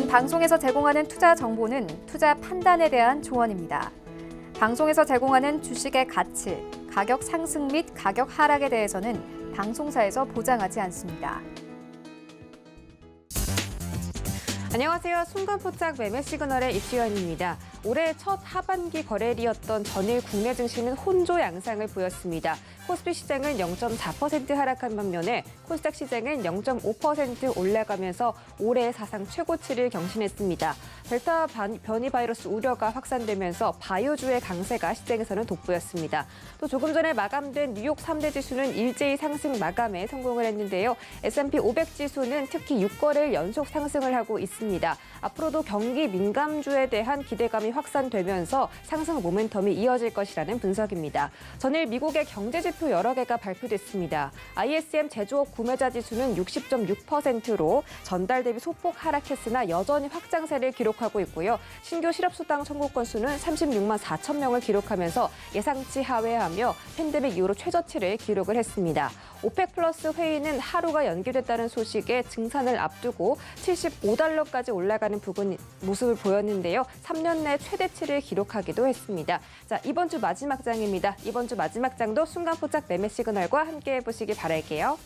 방송에서 제공하는 투자 정보는 투자 판단에 대한 조언입니다. 방송에서 제공하는 주식의 가치, 가격 상승 및 가격 하락에 대해서는 방송사에서 보장하지 않습니다. 안녕하세요. 순간포착 매매 시그널의 이주연입니다. 올해 첫 하반기 거래일이었던 전일 국내 증시는 혼조 양상을 보였습니다. 코스피 시장은 0.4% 하락한 반면에 코스닥 시장은 0.5% 올라가면서 올해 사상 최고치를 경신했습니다. 델타 변이 바이러스 우려가 확산되면서 바이오주의 강세가 시장에서는 돋보였습니다. 또 조금 전에 마감된 뉴욕 3대 지수는 일제히 상승 마감에 성공을 했는데요. S&P 500 지수는 특히 6거래일 연속 상승을 하고 있습니다. 앞으로도 경기 민감주에 대한 기대감이 확산되면서 상승 모멘텀이 이어질 것이라는 분석입니다. 전일 미국의 경제지표 여러 개가 발표됐습니다. ISM 제조업 구매자 지수는 60.6%로 전달 대비 소폭 하락했으나 여전히 확장세를 기록하고 있고요. 신규 실업수당 청구 건수는 36만 4천 명을 기록하면서 예상치 하회하며 팬데믹 이후로 최저치를 기록을 했습니다. 오펙 플러스 회의는 하루가 연기됐다는 소식에 증산을 앞두고 75달러까지 올라가는 모습을 보였는데요. 3년 내 최대치를 기록하기도 했습니다. 자, 이번 주 마지막 장입니다. 이번 주 마지막 장도 순간포착 매매 시그널과 함께 해보시기 바랄게요.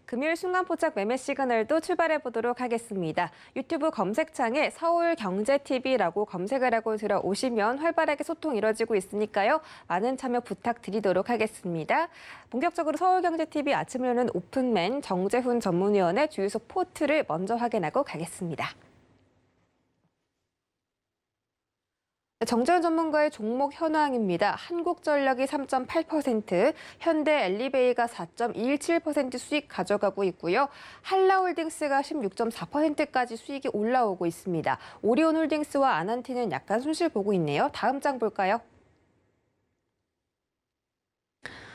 금요일 순간포착 매매 시그널도 출발해 보도록 하겠습니다. 유튜브 검색창에 서울경제TV라고 검색을 하고 들어오시면 활발하게 소통 이뤄지고 있으니까요. 많은 참여 부탁드리도록 하겠습니다. 본격적으로 서울경제TV 아침을 여는 오픈맨 정재훈 전문위원의 주유소 포트를 먼저 확인하고 가겠습니다. 정재훈 전문가의 종목 현황입니다. 한국전력이 3.8%, 현대엘리베이가 4.217% 수익 가져가고 있고요. 한라홀딩스가 16.4%까지 수익이 올라오고 있습니다. 오리온홀딩스와 아난티는 약간 손실 보고 있네요. 다음 장 볼까요?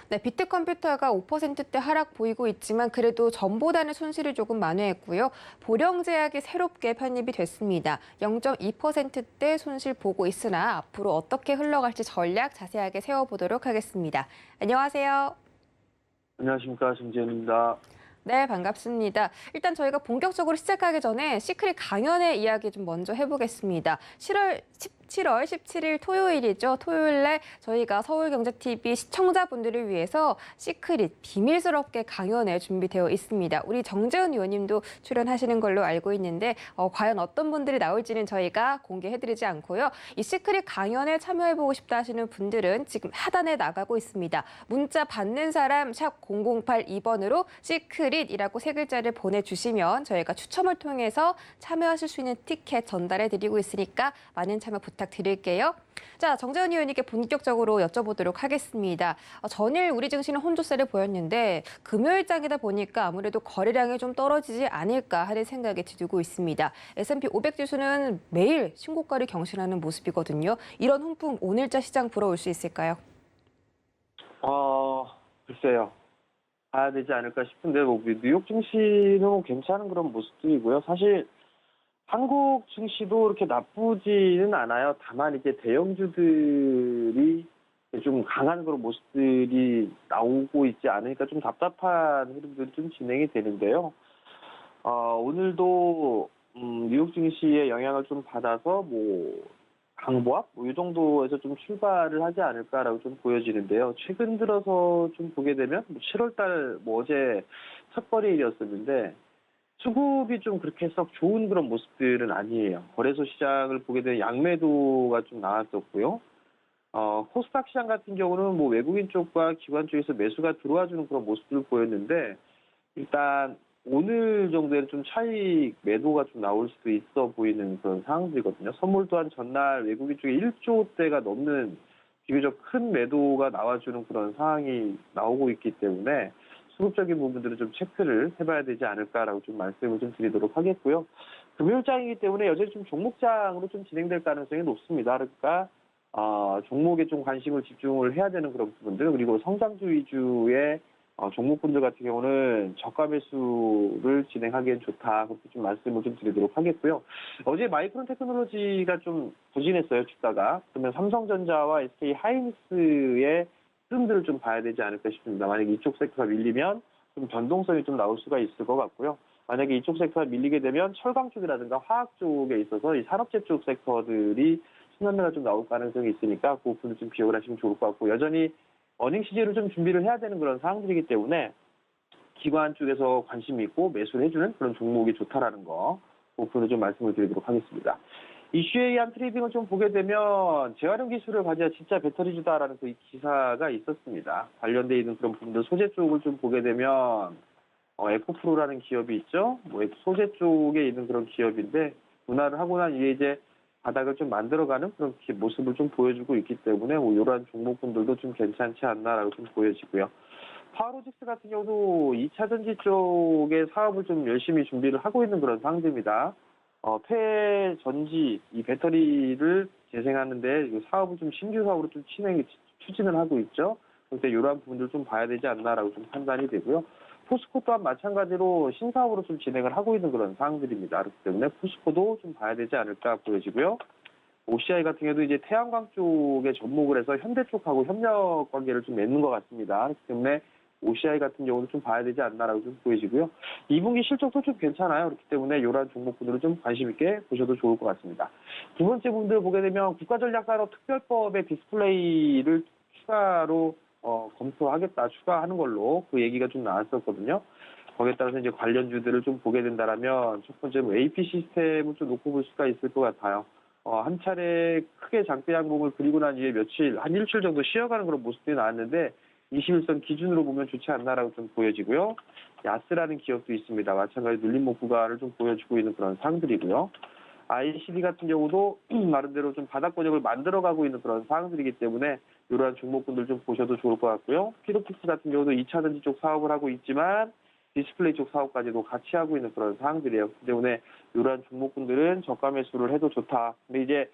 네, 비트컴퓨터가 5%대 하락 보이고 있지만 그래도 전보다는 손실이 조금 만회했고요. 보령제약이 새롭게 편입이 됐습니다. 0.2%대 손실 보고 있으나 앞으로 어떻게 흘러갈지 전략 자세하게 세워보도록 하겠습니다. 안녕하세요. 안녕하십니까, 정재현입니다. 네, 반갑습니다. 일단 저희가 본격적으로 시작하기 전에 시크릿 강연의 이야기 좀 먼저 해보겠습니다. 7월 17일 토요일이죠. 토요일 날 저희가 서울경제TV 시청자분들을 위해서 시크릿 비밀스럽게 강연에 준비되어 있습니다. 우리 정재훈 의원님도 출연하시는 걸로 알고 있는데 과연 어떤 분들이 나올지는 저희가 공개해드리지 않고요. 이 시크릿 강연에 참여해보고 싶다 하시는 분들은 지금 하단에 나가고 있습니다. 문자 받는 사람 샵 0082번으로 시크릿이라고 세 글자를 보내주시면 저희가 추첨을 통해서 참여하실 수 있는 티켓 전달해드리고 있으니까 많은 참여 부탁드릴게요. 자, 정재훈 의원님께 본격적으로 여쭤보도록 하겠습니다. 전일 우리 증시는 혼조세를 보였는데 금요일장이다 보니까 아무래도 거래량이 좀 떨어지지 않을까 하는 생각이 들고 있습니다. S&P 500 지수는 매일 신고가를 경신하는 모습이거든요. 이런 훈풍 오늘자 시장 불어올 수 있을까요? 글쎄요. 봐야 되지 않을까 싶은데 뉴욕 증시는 괜찮은 그런 모습들이고요. 사실 한국 증시도 그렇게 나쁘지는 않아요. 다만 이게 대형주들이 좀 강한 그런 모습들이 나오고 있지 않으니까 좀 답답한 흐름들이 좀 진행이 되는데요. 오늘도 뉴욕 증시의 영향을 좀 받아서 강보합 이 정도에서 좀 출발을 하지 않을까라고 좀 보여지는데요. 최근 들어서 좀 보게 되면 7월달 어제 첫 거래일이었었는데 수급이 좀 그렇게 썩 좋은 그런 모습들은 아니에요. 거래소 시장을 보게 되면 양매도가 좀 나왔었고요. 코스닥 시장 같은 경우는 외국인 쪽과 기관 쪽에서 매수가 들어와주는 그런 모습들을 보였는데 일단 오늘 정도에는 좀 차익 매도가 좀 나올 수도 있어 보이는 그런 상황들이거든요. 선물 또한 전날 외국인 쪽에 1조대가 넘는 비교적 큰 매도가 나와주는 그런 상황이 나오고 있기 때문에 수급적인 부분들은 좀 체크를 해봐야 되지 않을까라고 좀 말씀을 좀 드리도록 하겠고요. 금요일장이기 때문에 여전히 좀 종목장으로 좀 진행될 가능성이 높습니다. 그러니까 종목에 좀 관심을 집중을 해야 되는 그런 부분들, 그리고 성장주 위주의 종목군들 같은 경우는 저가 매수를 진행하기엔 좋다. 그렇게 좀 말씀을 좀 드리도록 하겠고요. 어제 마이크론 테크놀로지가 좀 부진했어요, 주가가. 그러면 삼성전자와 SK 하이닉스의 흐름들을 좀 봐야 되지 않을까 싶습니다. 만약에 이쪽 섹터가 밀리면 좀 변동성이 좀 나올 수가 있을 것 같고요. 만약에 이쪽 섹터가 밀리게 되면 철강 쪽이라든가 화학 쪽에 있어서 이 산업재 쪽 섹터들이 순환매가 좀 나올 가능성이 있으니까 그 부분을 좀 기억을 하시면 좋을 것 같고, 여전히 어닝 시즌을 좀 준비를 해야 되는 그런 상황들이기 때문에 기관 쪽에서 관심이 있고 매수를 해주는 그런 종목이 좋다라는 거, 그 부분을 좀 말씀을 드리도록 하겠습니다. 이슈에 의한 트레이딩을 좀 보게 되면 재활용 기술을 가져야 진짜 배터리주다라는 그 기사가 있었습니다. 관련돼 있는 그런 부분들 소재 쪽을 좀 보게 되면 에코프로라는 기업이 있죠. 소재 쪽에 있는 그런 기업인데 분할을 하고 난 이후에 이제 바닥을 좀 만들어가는 그런 모습을 좀 보여주고 있기 때문에 이러한 종목군들도 좀 괜찮지 않나라고 좀 보여지고요. 파워로직스 같은 경우도 2차 전지 쪽의 사업을 좀 열심히 준비를 하고 있는 그런 상황입니다. 폐전지, 이 배터리를 재생하는데 이 사업을 좀 신규 사업으로 좀 추진을 하고 있죠. 그런데 이러한 부분들 좀 봐야 되지 않나라고 좀 판단이 되고요. 포스코 또한 마찬가지로 신사업으로 좀 진행을 하고 있는 그런 상황들입니다. 그렇기 때문에 포스코도 좀 봐야 되지 않을까 보여지고요. OCI 같은 경우도 이제 태양광 쪽에 접목을 해서 현대 쪽하고 협력 관계를 좀 맺는 것 같습니다. 그렇기 때문에 OCI 같은 경우도 좀 봐야 되지 않나라고 좀 보여지고요. 2분기 실적도 좀 괜찮아요. 그렇기 때문에 이러한 종목군들을 좀 관심 있게 보셔도 좋을 것 같습니다. 두 번째 부분들 보게 되면 국가전략산업특별법의 디스플레이를 추가로 검토하겠다, 추가하는 걸로 그 얘기가 좀 나왔었거든요. 거기에 따라서 이제 관련주들을 좀 보게 된다라면 첫 번째 AP 시스템을 좀 놓고 볼 수가 있을 것 같아요. 한 차례 크게 장대 양봉을 그리고 난 이후에 한 일주일 정도 쉬어가는 그런 모습들이 나왔는데 21선 기준으로 보면 좋지 않나라고 좀 보여지고요. 야스라는 기업도 있습니다. 마찬가지 눌림목 구간을 좀 보여주고 있는 그런 상황들이고요. ICD 같은 경우도 나름대로 좀 바닥 권역을 만들어가고 있는 그런 상황들이기 때문에 이러한 종목군들 좀 보셔도 좋을 것 같고요. 피로픽스 같은 경우도 2차 전지 쪽 사업을 하고 있지만 디스플레이 쪽 사업까지도 같이 하고 있는 그런 상황들이에요. 그렇기 때문에 이러한 종목군들은 저가 매수를 해도 좋다. 근데 이제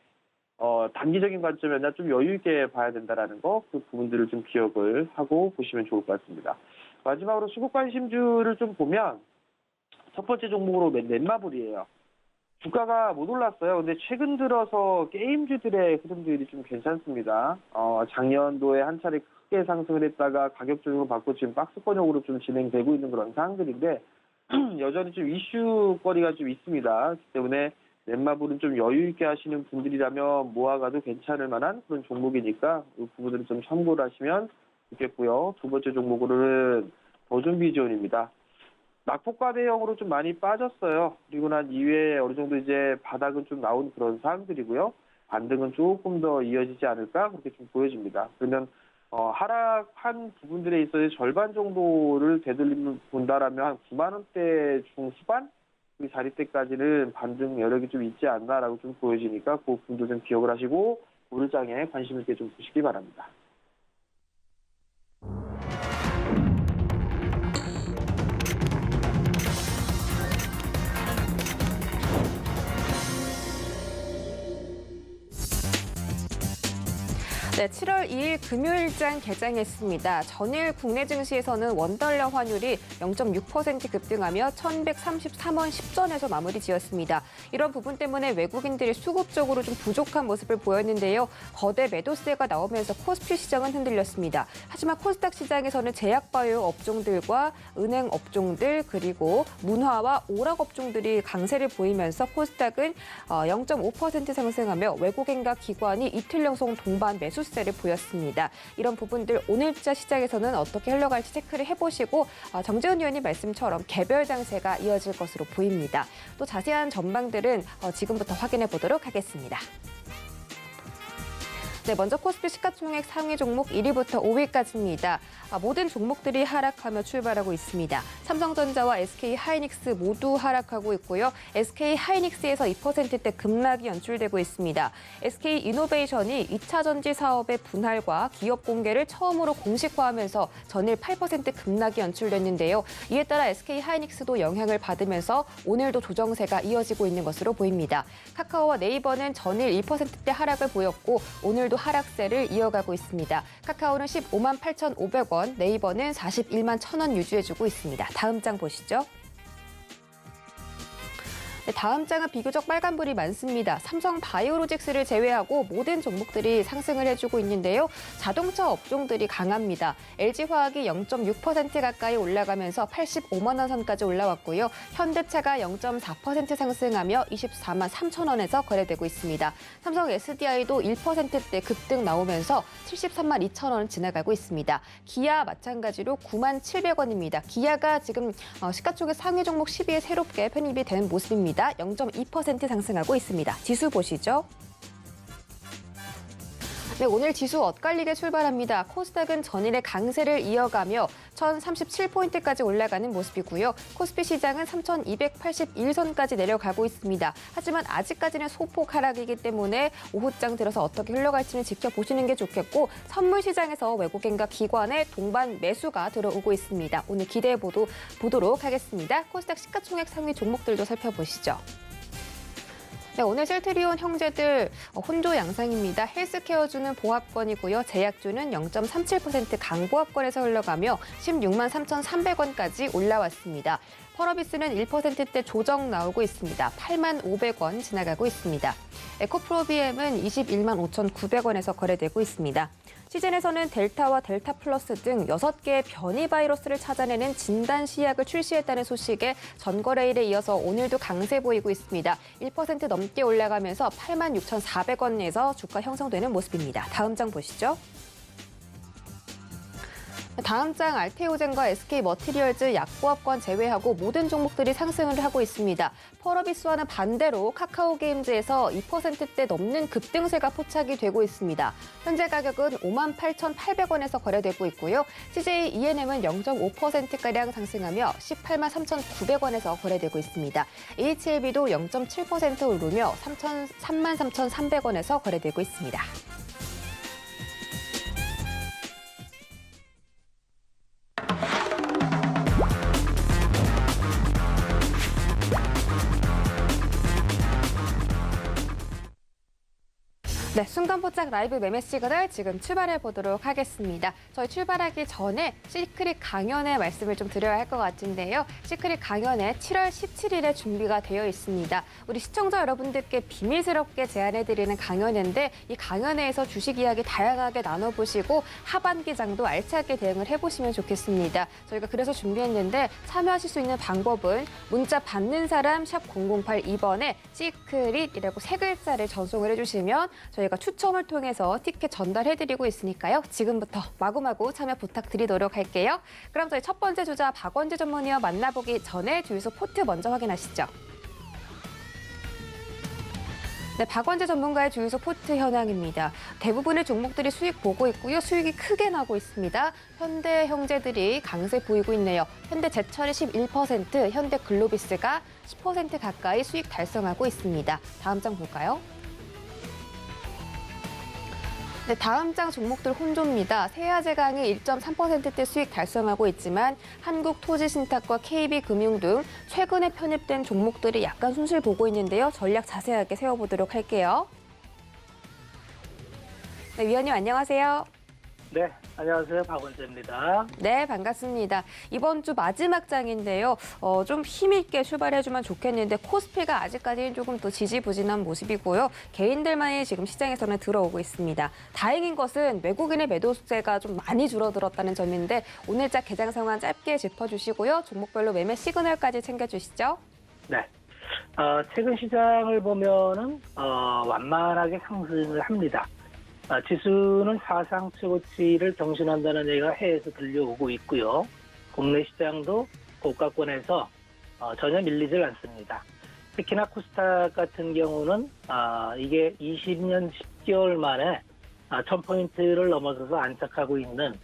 단기적인 관점에나 좀 여유 있게 봐야 된다라는 거, 그 부분들을 좀 기억을 하고 보시면 좋을 것 같습니다. 마지막으로 수급 관심주를 좀 보면 첫 번째 종목으로 넷마블이에요. 주가가 못 올랐어요. 근데 최근 들어서 게임주들의 흐름들이 좀 괜찮습니다. 작년도에 한 차례 크게 상승을 했다가 가격 조정을 받고 지금 박스권역으로 좀 진행되고 있는 그런 상황들인데 여전히 좀 이슈거리가 좀 있습니다. 그렇기 때문에 넷마블은 좀 여유 있게 하시는 분들이라면 모아가도 괜찮을 만한 그런 종목이니까 이 부분들을 좀 참고를 하시면 좋겠고요. 두 번째 종목으로는 더존비전입니다. 낙폭과 대형으로 좀 많이 빠졌어요. 그리고 난 이후에 어느 정도 이제 바닥은 좀 나온 그런 상황들이고요. 반등은 조금 더 이어지지 않을까 그렇게 좀 보여집니다. 그러면 하락한 부분들에 있어서 절반 정도를 되돌림 본다라면 한 9만 원대 중후반 그 자리대까지는 반등 여력이 좀 있지 않나라고 좀 보여지니까 그 부분도 좀 기억을 하시고 오늘장에 관심 있게 좀 보시기 바랍니다. 네, 7월 2일 금요일장 개장했습니다. 전일 국내 증시에서는 원달러 환율이 0.6% 급등하며 1,133원 10전에서 마무리 지었습니다. 이런 부분 때문에 외국인들이 수급적으로 좀 부족한 모습을 보였는데요. 거대 매도세가 나오면서 코스피 시장은 흔들렸습니다. 하지만 코스닥 시장에서는 제약바이오 업종들과 은행 업종들 그리고 문화와 오락 업종들이 강세를 보이면서 코스닥은 0.5% 상승하며 외국인과 기관이 이틀 연속 동반 매수 세를 보였습니다. 이런 부분들 오늘자 시장에서는 어떻게 흘러갈지 체크를 해보시고 정재훈 의원님 말씀처럼 개별 장세가 이어질 것으로 보입니다. 또 자세한 전망들은 지금부터 확인해 보도록 하겠습니다. 네, 먼저 코스피 시가총액 상위 종목 1위부터 5위까지입니다. 모든 종목들이 하락하며 출발하고 있습니다. 삼성전자와 SK하이닉스 모두 하락하고 있고요. SK하이닉스에서 2%대 급락이 연출되고 있습니다. SK이노베이션이 2차 전지 사업의 분할과 기업 공개를 처음으로 공식화하면서 전일 8% 급락이 연출됐는데요. 이에 따라 SK하이닉스도 영향을 받으면서 오늘도 조정세가 이어지고 있는 것으로 보입니다. 카카오와 네이버는 전일 1%대 하락을 보였고 오늘도 모두 하락세를 이어가고 있습니다. 카카오는 15만 8,500원, 네이버는 41만 1,000원 유지해주고 있습니다. 다음 장 보시죠. 네, 다음 장은 비교적 빨간불이 많습니다. 삼성 바이오로직스를 제외하고 모든 종목들이 상승을 해주고 있는데요. 자동차 업종들이 강합니다. LG화학이 0.6% 가까이 올라가면서 85만 원 선까지 올라왔고요. 현대차가 0.4% 상승하며 24만 3천 원에서 거래되고 있습니다. 삼성 SDI도 1%대 급등 나오면서 73만 2천 원 지나가고 있습니다. 기아 마찬가지로 9만 700원입니다. 기아가 지금 시가총액 상위 종목 10위에 새롭게 편입이 된 모습입니다. 0.2% 상승하고 있습니다. 지수 보시죠. 네, 오늘 지수 엇갈리게 출발합니다. 코스닥은 전일의 강세를 이어가며 1,037포인트까지 올라가는 모습이고요. 코스피 시장은 3,281선까지 내려가고 있습니다. 하지만 아직까지는 소폭 하락이기 때문에 오후장 들어서 어떻게 흘러갈지는 지켜보시는 게 좋겠고 선물 시장에서 외국인과 기관의 동반 매수가 들어오고 있습니다. 오늘 기대해 보도록 하겠습니다. 코스닥 시가총액 상위 종목들도 살펴보시죠. 네, 오늘 셀트리온 형제들 혼조 양상입니다. 헬스케어주는 보합권이고요. 제약주는 0.37% 강보합권에서 흘러가며 16만 3,300원까지 올라왔습니다. 펄어비스는 1%대 조정 나오고 있습니다. 8만 500원 지나가고 있습니다. 에코프로비엠은 21만 5,900원에서 거래되고 있습니다. 시즌에서는 델타와 델타 플러스 등 6개의 변이 바이러스를 찾아내는 진단 시약을 출시했다는 소식에 전거래일에 이어서 오늘도 강세 보이고 있습니다. 1% 넘게 올라가면서 8만 6,400원에서 주가 형성되는 모습입니다. 다음 장 보시죠. 다음 장 알테오젠과 SK머티리얼즈 약보합권 제외하고 모든 종목들이 상승을 하고 있습니다. 펄어비스와는 반대로 카카오게임즈에서 2%대 넘는 급등세가 포착이 되고 있습니다. 현재 가격은 58,800원에서 거래되고 있고요. CJ ENM은 0.5%가량 상승하며 18만 3,900원에서 거래되고 있습니다. HLB도 0.7% 오르며 3만 3,300원에서 거래되고 있습니다. 네, 순간포착 라이브 매매 시그널 지금 출발해 보도록 하겠습니다. 저희 출발하기 전에 시크릿 강연의 말씀을 좀 드려야 할 것 같은데요. 시크릿 강연에 7월 17일에 준비가 되어 있습니다. 우리 시청자 여러분들께 비밀스럽게 제안해드리는 강연인데 이 강연회에서 주식 이야기 다양하게 나눠보시고 하반기장도 알차게 대응을 해보시면 좋겠습니다. 저희가 그래서 준비했는데 참여하실 수 있는 방법은 문자 받는 사람 샵 0082번에 시크릿이라고 3글자를 전송을 해주시면 저희가 추첨을 통해서 티켓 전달해드리고 있으니까요. 지금부터 마구마구 참여 부탁드리도록 할게요. 그럼 저희 첫 번째 주자 박원재 전문위원 만나보기 전에 주유소 포트 먼저 확인하시죠. 네, 박원재 전문가의 주유소 포트 현황입니다. 대부분의 종목들이 수익 보고 있고요. 수익이 크게 나고 있습니다. 현대 형제들이 강세 보이고 있네요. 현대제철이 11%, 현대글로비스가 10% 가까이 수익 달성하고 있습니다. 다음 장 볼까요? 네, 다음 장 종목들 혼조입니다. 세아제강이 1.3%대 수익 달성하고 있지만 한국토지신탁과 KB금융 등 최근에 편입된 종목들이 약간 손실 보고 있는데요. 전략 자세하게 세워보도록 할게요. 네, 위원님 안녕하세요. 네, 안녕하세요. 박원재입니다. 네, 반갑습니다. 이번 주 마지막 장인데요. 좀 힘있게 출발해주면 좋겠는데 코스피가 아직까지는 조금 더 지지부진한 모습이고요. 개인들만이 지금 시장에서는 들어오고 있습니다. 다행인 것은 외국인의 매도세가 좀 많이 줄어들었다는 점인데 오늘자 개장 상황 짧게 짚어주시고요. 종목별로 매매 시그널까지 챙겨주시죠. 네, 최근 시장을 보면은 완만하게 상승을 합니다. 지수는 사상 최고치를 경신한다는 얘기가 해외에서 들려오고 있고요. 국내 시장도 고가권에서 전혀 밀리질 않습니다. 특히나 코스닥 같은 경우는 이게 20년 10개월 만에 1000포인트를 넘어서서 안착하고 있는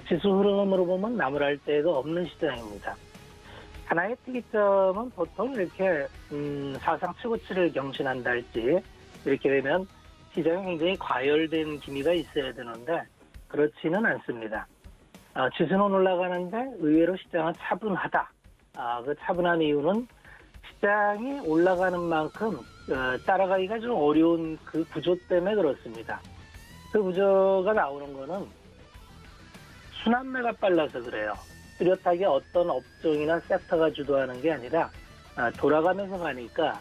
지수 흐름으로 보면 나무랄 데가 없는 시장입니다. 하나의 특이점은 보통 이렇게 사상 최고치를 경신한다 할지 이렇게 되면 시장이 굉장히 과열된 기미가 있어야 되는데 그렇지는 않습니다. 지수는 올라가는데 의외로 시장은 차분하다. 그 차분한 이유는 시장이 올라가는 만큼 따라가기가 좀 어려운 그 구조 때문에 그렇습니다. 그 구조가 나오는 거는 순환매가 빨라서 그래요. 뚜렷하게 어떤 업종이나 섹터가 주도하는 게 아니라 돌아가면서 가니까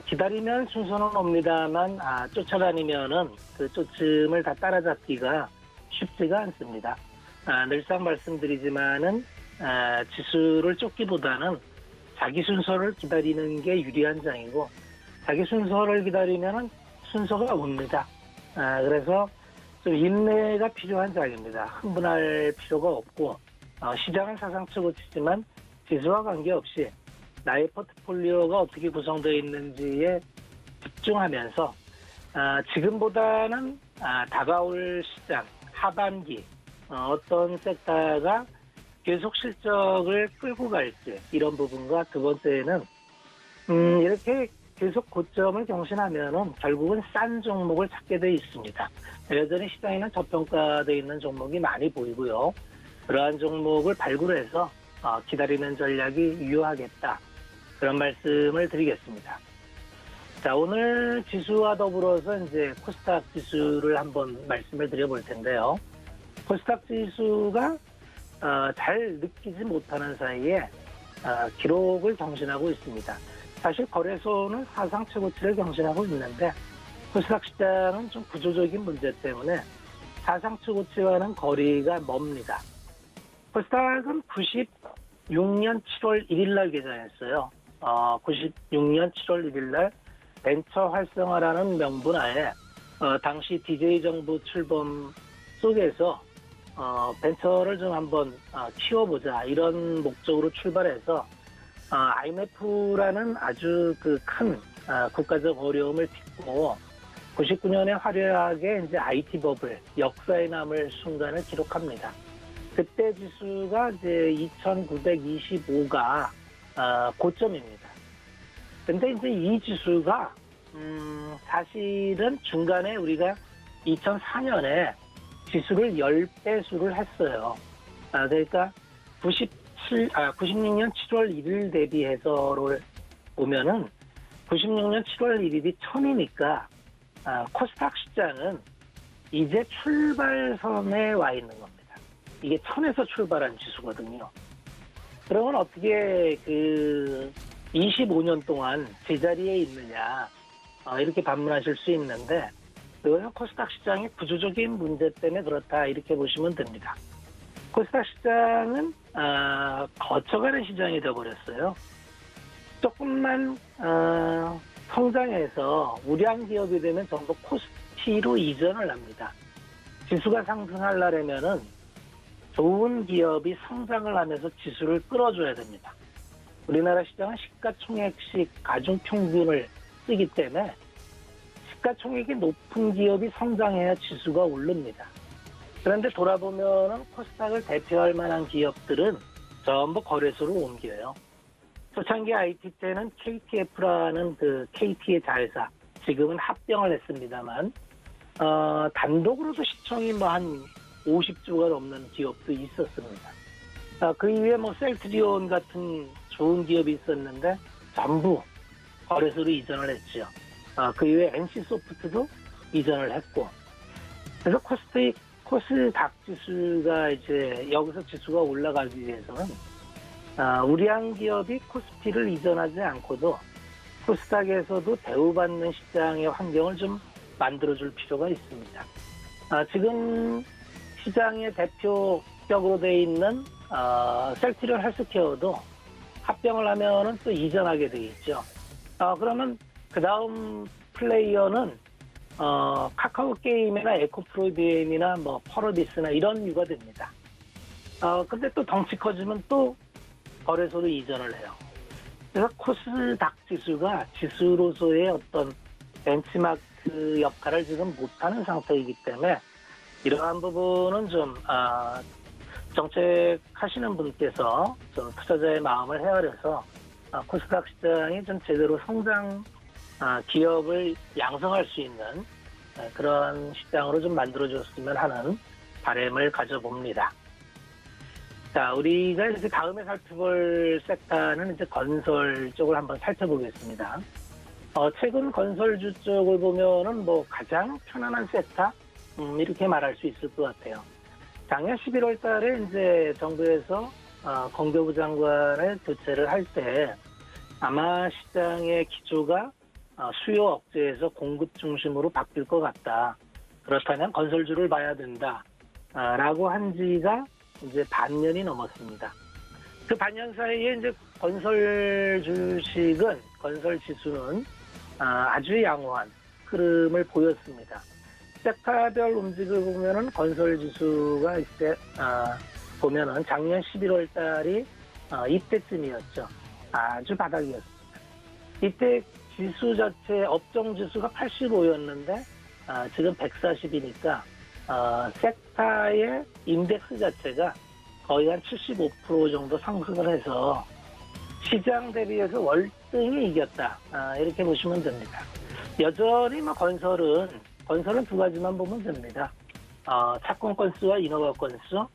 기다리면 순서는 옵니다만 쫓아다니면은 그 쫓음을 다 따라잡기가 쉽지가 않습니다. 늘상 말씀드리지만은 지수를 쫓기보다는 자기 순서를 기다리는 게 유리한 장이고 자기 순서를 기다리면은 순서가 옵니다. 그래서 좀 인내가 필요한 장입니다. 흥분할 필요가 없고 시장은 사상 최고치지만 지수와 관계없이 나의 포트폴리오가 어떻게 구성되어 있는지에 집중하면서 지금보다는 다가올 시장 하반기 어떤 섹터가 계속 실적을 끌고 갈지 이런 부분과 두 번째는 이렇게 계속 고점을 경신하면은 결국은 싼 종목을 찾게 돼 있습니다. 여전히 시장에는 저평가되어 있는 종목이 많이 보이고요. 그러한 종목을 발굴해서 기다리는 전략이 유효하겠다. 그런 말씀을 드리겠습니다. 자, 오늘 지수와 더불어서 이제 코스닥 지수를 한번 말씀을 드려볼 텐데요. 코스닥 지수가 잘 느끼지 못하는 사이에 기록을 경신하고 있습니다. 사실 거래소는 사상 최고치를 경신하고 있는데 코스닥 시장은 좀 구조적인 문제 때문에 사상 최고치와는 거리가 멉니다. 코스닥은 96년 7월 1일 날 개장했어요. 96년 7월 1일 날 벤처 활성화라는 명분하에 당시 DJ 정부 출범 속에서 벤처를 좀 한번 키워보자 이런 목적으로 출발해서 IMF라는 아주 그 큰 국가적 어려움을 딛고 99년에 화려하게 이제 IT 버블 역사에 남을 순간을 기록합니다. 그때 지수가 이제 2,925가 고점입니다. 근데 이제 이 지수가 사실은 중간에 우리가 2004년에 지수를 10배수를 했어요. 그러니까 96년 7월 1일 대비해서를 보면은 96년 7월 1일이 1000이니까 코스닥 시장은 이제 출발선에 와 있는 겁니다. 이게 1000에서 출발한 지수거든요. 그러면 어떻게 그 25년 동안 제자리에 있느냐 이렇게 반문하실 수 있는데 그거는 코스닥 시장의 구조적인 문제 때문에 그렇다 이렇게 보시면 됩니다. 코스닥 시장은 거쳐가는 시장이 되어버렸어요. 조금만 성장해서 우량 기업이 되면 전부 코스피로 이전을 합니다. 지수가 상승하려면은 좋은 기업이 성장을 하면서 지수를 끌어줘야 됩니다. 우리나라 시장은 시가총액식 가중평균을 쓰기 때문에 시가총액이 높은 기업이 성장해야 지수가 오릅니다. 그런데 돌아보면 코스닥을 대표할 만한 기업들은 전부 거래소로 옮겨요. 초창기 IT 때는 KTF라는 그 KT의 자회사, 지금은 합병을 했습니다만 단독으로도 시총이 뭐 한 50조가 넘는 기업도 있었습니다. 그 이후에 뭐 셀트리온 같은 좋은 기업이 있었는데 전부 거래소로 이전을 했죠. 그 이후에 NC소프트도 이전을 했고, 그래서 코스닥 지수가 이제 여기서 지수가 올라가기 위해서는 우량 기업이 코스피를 이전하지 않고도 코스닥에서도 대우받는 시장의 환경을 좀 만들어줄 필요가 있습니다. 지금 시장의 대표격으로 되어 있는 셀트리온 헬스케어도 합병을 하면은 또 이전하게 돼 있죠. 그러면 그 다음 플레이어는 카카오 게임이나 에코프로비엠이나 뭐 퍼러비스나 이런 류가 됩니다. 근데 또 덩치 커지면 또 거래소로 이전을 해요. 그래서 코스닥 지수가 지수로서의 어떤 벤치마크 역할을 지금 못하는 상태이기 때문에 이러한 부분은 좀 정책하시는 분께서 좀 투자자의 마음을 헤아려서 코스닥 시장이 좀 제대로 성장 기업을 양성할 수 있는 그런 시장으로 좀 만들어줬으면 하는 바람을 가져봅니다. 자, 우리가 이제 다음에 살펴볼 섹터는 이제 건설 쪽을 한번 살펴보겠습니다. 최근 건설주 쪽을 보면은 뭐 가장 편안한 섹터, 이렇게 말할 수 있을 것 같아요. 작년 11월 달에 이제 정부에서 공교부 장관을 교체를 할 때 아마 시장의 기조가 수요 억제에서 공급 중심으로 바뀔 것 같다. 그렇다면 건설주를 봐야 된다. 라고 한 지가 이제 반년이 넘었습니다. 그 반년 사이에 이제 건설 주식은, 건설 지수는 아주 양호한 흐름을 보였습니다. 섹터별 움직임을 보면은 건설 지수가 이때 보면은 작년 11월 달이 이때쯤이었죠. 아주 바닥이었습니다. 이때 지수 자체, 업종 지수가 85였는데 지금 140이니까 섹터의 인덱스 자체가 거의 한 75% 정도 상승을 해서 시장 대비해서 월등히 이겼다. 이렇게 보시면 됩니다. 여전히 뭐 건설은 두 가지만 보면 됩니다. 착공 건수와 인허가 건수,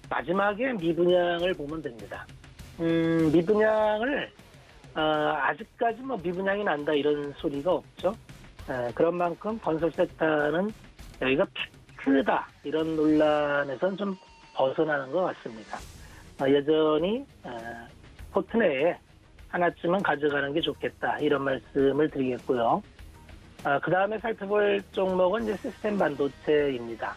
마지막에 미분양을 보면 됩니다. 미분양을 아직까지 뭐 미분양이 난다 이런 소리가 없죠. 그런 만큼 건설 섹터는 여기가 피크다 이런 논란에선 좀 벗어나는 것 같습니다. 여전히 포트 내에 하나쯤은 가져가는 게 좋겠다 이런 말씀을 드리겠고요. 그 다음에 살펴볼 종목은 이제 시스템 반도체입니다.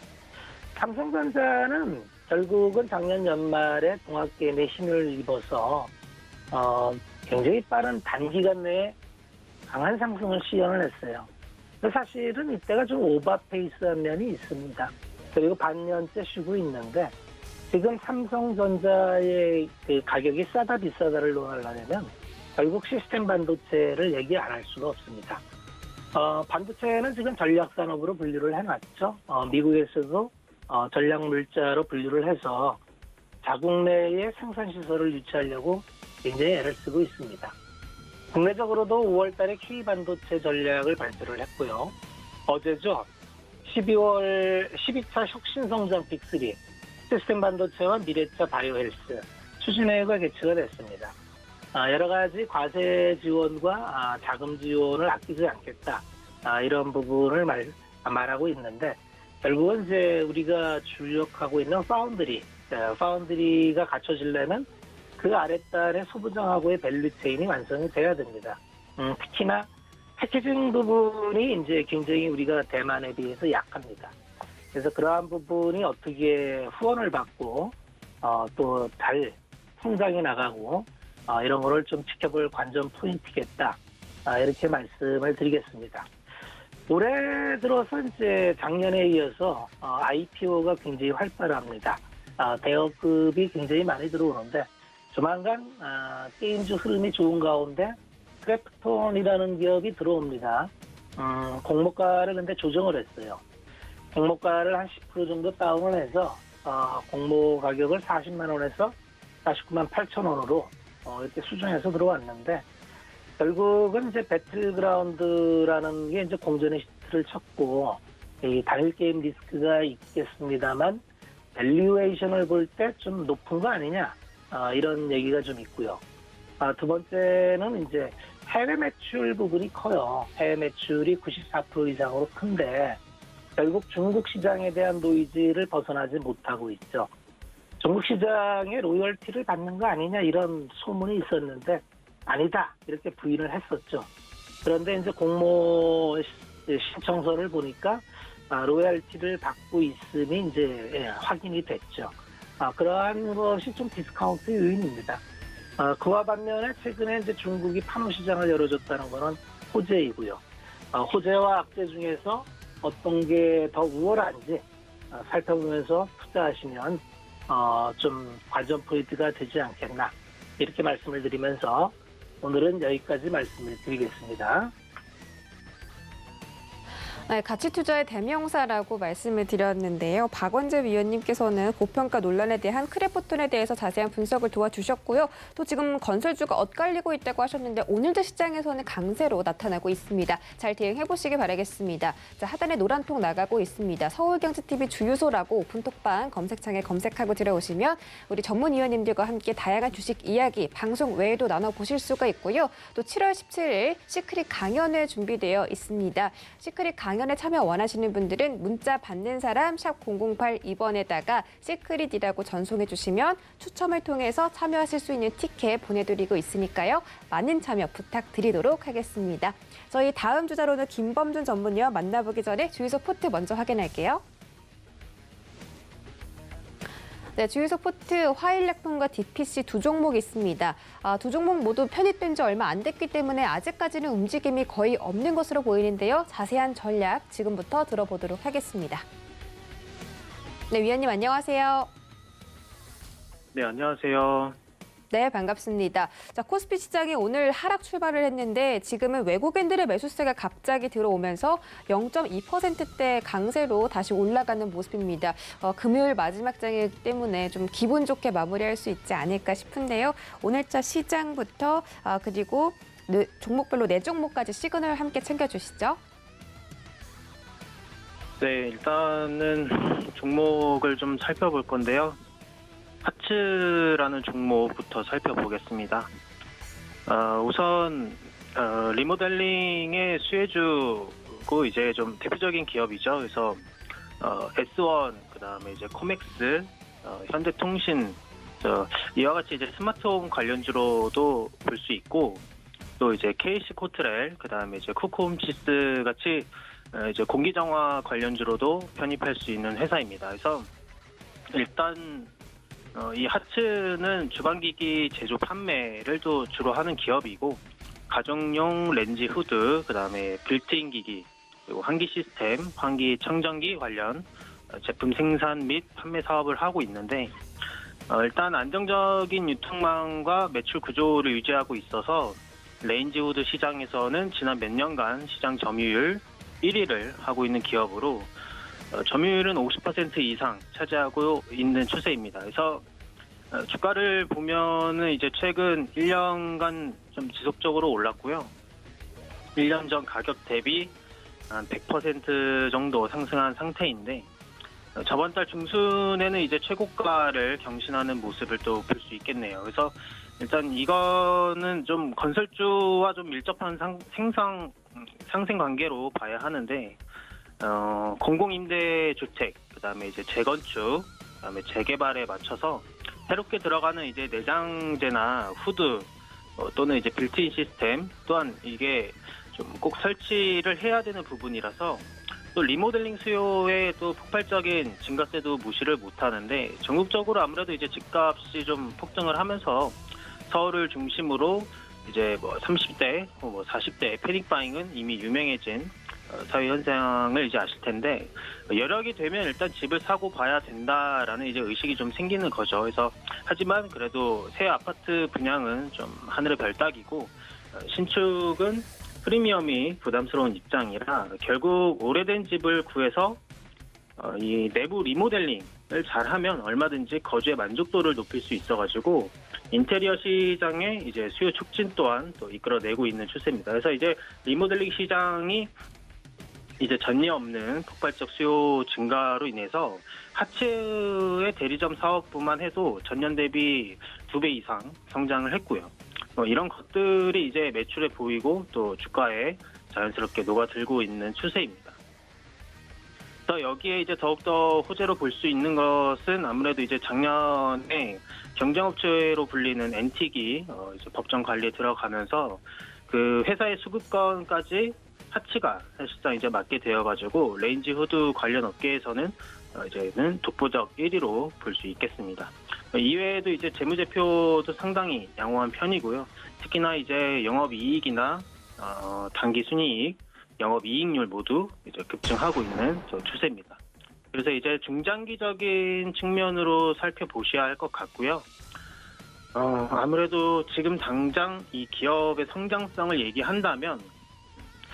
삼성전자는 결국은 작년 연말에 동학개미에 힘을 입어서 굉장히 빠른 단기간 내에 강한 상승을 시연을 했어요. 사실은 이때가 좀 오버페이스한 면이 있습니다. 그리고 반년째 쉬고 있는데 지금 삼성전자의 그 가격이 싸다 비싸다를 논하려면 결국 시스템 반도체를 얘기 안 할 수가 없습니다. 반도체는 지금 전략산업으로 분류를 해놨죠. 미국에서도 전략물자로 분류를 해서 자국 내에 생산시설을 유치하려고 굉장히 애를 쓰고 있습니다. 국내적으로도 5월 달에 K반도체 전략을 발표를 했고요. 어제죠. 12차 혁신성장 빅3 시스템 반도체와 미래차 바이오헬스 추진회의가 개최가 됐습니다. 여러 가지 과세 지원과 자금 지원을 아끼지 않겠다. 이런 부분을 말하고 있는데 결국은 이제 우리가 주력하고 있는 파운드리가 갖춰지려면 그 아랫단의 소부장하고의 밸류체인이 완성이 돼야 됩니다. 특히나 패키징 부분이 이제 굉장히 우리가 대만에 비해서 약합니다. 그래서 그러한 부분이 어떻게 후원을 받고 또 잘 성장해 나가고 이런 거를 좀 지켜볼 관전 포인트겠다. 이렇게 말씀을 드리겠습니다. 올해 들어서 이제 작년에 이어서 IPO가 굉장히 활발합니다. 대여급이 굉장히 많이 들어오는데 조만간 게임주 흐름이 좋은 가운데 크래프톤이라는 기업이 들어옵니다. 공모가를 근데 조정을 했어요. 공모가를 한 10% 정도 다운을 해서 공모 가격을 40만 원에서 49만 8천 원으로 이렇게 수정해서 들어왔는데 결국은 이제 배틀그라운드라는 게 이제 공전의 히트를 쳤고 이 단일 게임 리스크가 있겠습니다만 밸류에이션을 볼 때 좀 높은 거 아니냐 이런 얘기가 좀 있고요. 두 번째는 이제 해외 매출 부분이 커요. 해외 매출이 94% 이상으로 큰데 결국 중국 시장에 대한 노이즈를 벗어나지 못하고 있죠. 중국 시장에 로열티를 받는 거 아니냐 이런 소문이 있었는데 아니다 이렇게 부인을 했었죠. 그런데 이제 공모 신청서를 보니까 로열티를 받고 있음이 이제 확인이 됐죠. 그러한 것이 좀 디스카운트 요인입니다. 그와 반면에 최근에 이제 중국이 판호 시장을 열어줬다는 것은 호재이고요. 호재와 악재 중에서 어떤 게 더 우월한지 살펴보면서 투자하시면 좀 관전 포인트가 되지 않겠나 이렇게 말씀을 드리면서 오늘은 여기까지 말씀을 드리겠습니다. 네, 가치 투자의 대명사라고 말씀을 드렸는데요. 박원재 위원님께서는 고평가 논란에 대한 크래프톤에 대해서 자세한 분석을 도와주셨고요. 또 지금 건설주가 엇갈리고 있다고 하셨는데 오늘도 시장에서는 강세로 나타나고 있습니다. 잘 대응해보시기 바라겠습니다. 자, 하단에 노란통 나가고 있습니다. 서울경제TV 주유소라고 오픈톡방 검색창에 검색하고 들어오시면 우리 전문위원님들과 함께 다양한 주식 이야기 방송 외에도 나눠보실 수가 있고요. 또 7월 17일 시크릿 강연회 준비되어 있습니다. 시크릿 강연 강연에 참여 원하시는 분들은 문자 받는 사람 샵 008-2번에다가 시크릿이라고 전송해 주시면 추첨을 통해서 참여하실 수 있는 티켓 보내드리고 있으니까요. 많은 참여 부탁드리도록 하겠습니다. 저희 다음 주자로는 김범준 전문위원 만나보기 전에 주유소 포트 먼저 확인할게요. 네, 주유소 포트 화일약품과 DPC 두 종목이 있습니다. 두 종목 모두 편입된 지 얼마 안 됐기 때문에 아직까지는 움직임이 거의 없는 것으로 보이는데요. 자세한 전략 지금부터 들어보도록 하겠습니다. 네, 위원님 안녕하세요. 네, 안녕하세요. 네, 반갑습니다. 자, 코스피 시장이 오늘 하락 출발을 했는데 지금은 외국인들의 매수세가 갑자기 들어오면서 0.2%대 강세로 다시 올라가는 모습입니다. 금요일 마지막 장이기 때문에 좀 기분 좋게 마무리할 수 있지 않을까 싶은데요. 오늘자 시장부터 그리고 종목별로 4종목까지 시그널 함께 챙겨주시죠. 네, 일단은 종목을 좀 살펴볼 건데요. 하츠라는 종목부터 살펴보겠습니다. 우선 리모델링의 수혜주고 이제 좀 대표적인 기업이죠. 그래서 S1, 그다음에 이제 코맥스, 현대통신 이와 같이 이제 스마트홈 관련주로도 볼 수 있고 또 이제 KC 코트렐, 그다음에 이제 쿠크홈시스 같이 이제 공기정화 관련주로도 편입할 수 있는 회사입니다. 그래서 일단 이 하츠는 주방기기 제조 판매를 또 주로 하는 기업이고 가정용 렌즈 후드, 그다음에 빌트인 기기, 그리고 환기 시스템, 환기 청정기 관련 제품 생산 및 판매 사업을 하고 있는데 일단 안정적인 유통망과 매출 구조를 유지하고 있어서 렌즈 후드 시장에서는 지난 몇 년간 시장 점유율 1위를 하고 있는 기업으로 점유율은 50% 이상 차지하고 있는 추세입니다. 그래서 주가를 보면은 이제 최근 1년간 좀 지속적으로 올랐고요. 1년 전 가격 대비 한 100% 정도 상승한 상태인데 저번 달 중순에는 이제 최고가를 경신하는 모습을 또 볼 수 있겠네요. 그래서 일단 이거는 좀 건설주와 좀 밀접한 상생 관계로 봐야 하는데 공공임대주택, 그다음에 이제 재건축, 그다음에 재개발에 맞춰서 새롭게 들어가는 이제 내장재나 후드 또는 이제 빌트인 시스템 또한 이게 좀 꼭 설치를 해야 되는 부분이라서 또 리모델링 수요에 또 폭발적인 증가세도 무시를 못하는데 전국적으로 아무래도 이제 집값이 좀 폭등을 하면서 서울을 중심으로 이제 뭐 30대, 뭐 40대 패닉바잉은 이미 유명해진 사회 현상을 이제 아실 텐데 여력이 되면 일단 집을 사고 봐야 된다라는 이제 의식이 좀 생기는 거죠. 그래서 하지만 그래도 새 아파트 분양은 좀 하늘의 별 따기고 신축은 프리미엄이 부담스러운 입장이라 결국 오래된 집을 구해서 이 내부 리모델링을 잘하면 얼마든지 거주의 만족도를 높일 수 있어가지고 인테리어 시장의 이제 수요 촉진 또한 또 이끌어내고 있는 추세입니다. 그래서 이제 리모델링 시장이 이제 전례 없는 폭발적 수요 증가로 인해서 하츠의 대리점 사업부만 해도 전년 대비 2배 이상 성장을 했고요. 이런 것들이 이제 매출에 보이고 또 주가에 자연스럽게 녹아들고 있는 추세입니다. 또 여기에 이제 더욱더 호재로 볼 수 있는 것은 아무래도 이제 작년에 경쟁업체로 불리는 엔틱이 이제 법정 관리에 들어가면서 그 회사의 수급권까지 하츠가 사실상 이제 맡게 되어가지고 레인지 후드 관련 업계에서는 이제는 독보적 1위로 볼 수 있겠습니다. 이외에도 이제 재무제표도 상당히 양호한 편이고요. 특히나 이제 영업이익이나 단기 순이익, 영업이익률 모두 이제 급증하고 있는 추세입니다. 그래서 이제 중장기적인 측면으로 살펴보셔야 할 것 같고요. 아무래도 지금 당장 이 기업의 성장성을 얘기한다면